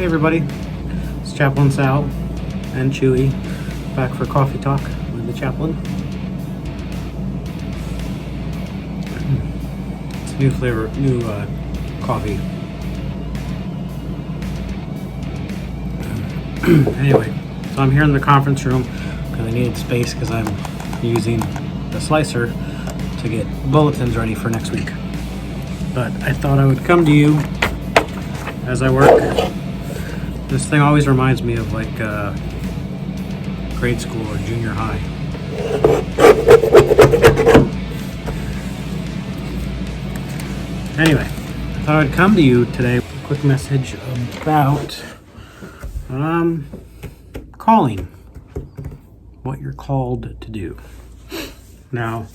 everybody, it's Chaplain Sal and Chewy back for coffee talk with the chaplain. It's a new flavor, new coffee. Anyway, so I'm here in the conference room because I needed space because I'm using the slicer to get bulletins ready for next week. But I thought I would come to you as I work. This thing always reminds me of like grade school or junior high. Anyway, I thought I'd come to you today with a quick message about calling, what you're called to do. Now,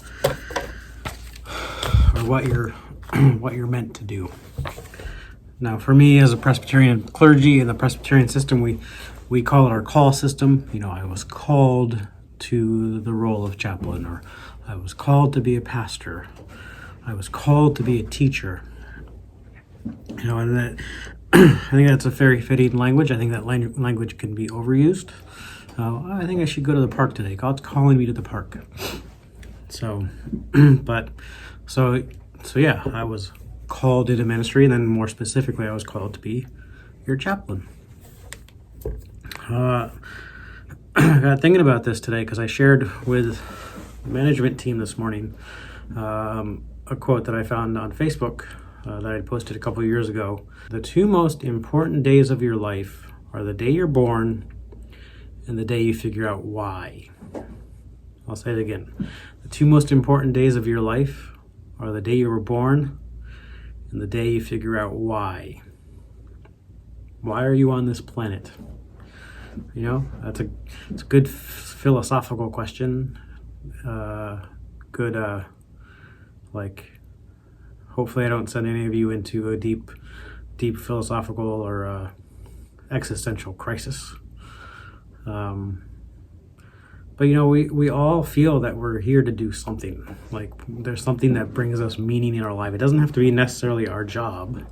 or what you're meant to do. Now, for me, as a Presbyterian clergy in the Presbyterian system, we call it our call system. You know, I was called to the role of chaplain, or I was called to be a pastor. I was called to be a teacher. You know, and that I think that's a very fitting language. I think that language can be overused. I think I should go to the park today. God's calling me to the park. So, so yeah, I was called into ministry, and then more specifically, I was called to be your chaplain. I got thinking about this today because I shared with the management team this morning a quote that I found on Facebook that I posted a couple of years ago. The two most important days of your life are the day you're born and the day you figure out why. I'll say it again. The two most important days of your life are the day you were born and the day you figure out why. Why are you on this planet? You know, it's a good philosophical question. Hopefully I don't send any of you into a deep philosophical or existential crisis. But you know, we all feel that we're here to do something. Like there's something that brings us meaning in our life. It doesn't have to be necessarily our job.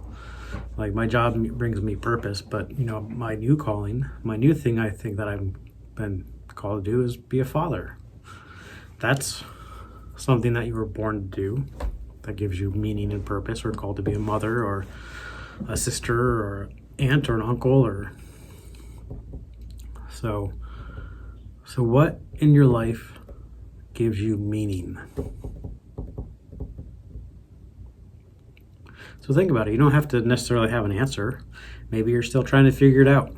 Like my job brings me purpose, but you know, my new calling, my new thing I think that I've been called to do is be a father. That's something that you were born to do that gives you meaning and purpose, or called to be a mother or a sister or aunt or an uncle or so what in your life gives you meaning? So think about it. You don't have to necessarily have an answer. Maybe you're still trying to figure it out.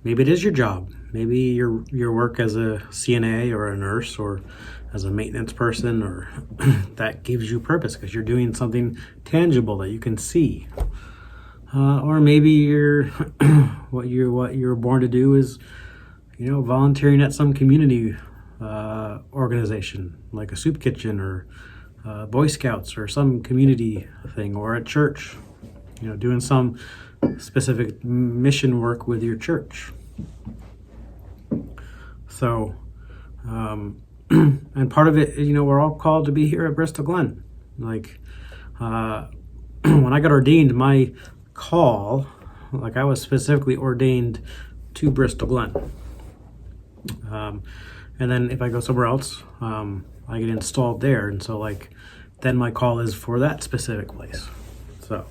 Maybe it is your job. Maybe your work as a CNA or a nurse or as a maintenance person, or that gives you purpose because you're doing something tangible that you can see. Or maybe you're what you're born to do is, you know, volunteering at some community organization like a soup kitchen or Boy Scouts or some community thing, or at church, you know, doing some specific mission work with your church. So, and part of it, you know, we're all called to be here at Bristol Glen. Like, when I got ordained, my call, like I was specifically ordained to Bristol Glen. And then if I go somewhere else, I get installed there. And so like, then my call is for that specific place. So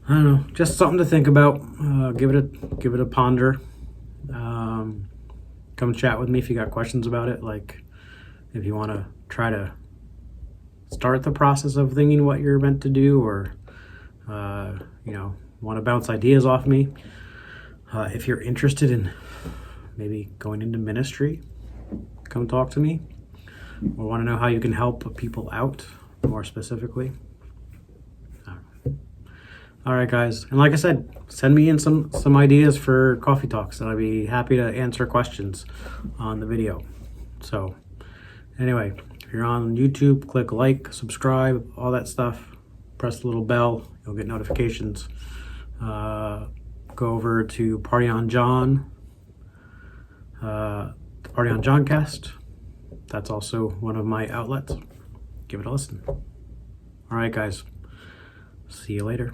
I don't know, just something to think about. Give it a ponder. Come chat with me if you got questions about it. Like if you want to try to start the process of thinking what you're meant to do, or, you know, want to bounce ideas off me. If you're interested in maybe going into ministry, come talk to me, or want to know how you can help people out more specifically. All right, guys. And like I said, send me in some ideas for coffee talks, and I'd be happy to answer questions on the video. So anyway, if you're on YouTube, click like, subscribe, all that stuff. Press the little bell. You'll get notifications. Go over to Party on John, the Party on John cast. That's also one of my outlets. Give it a listen. All right, guys. See you later.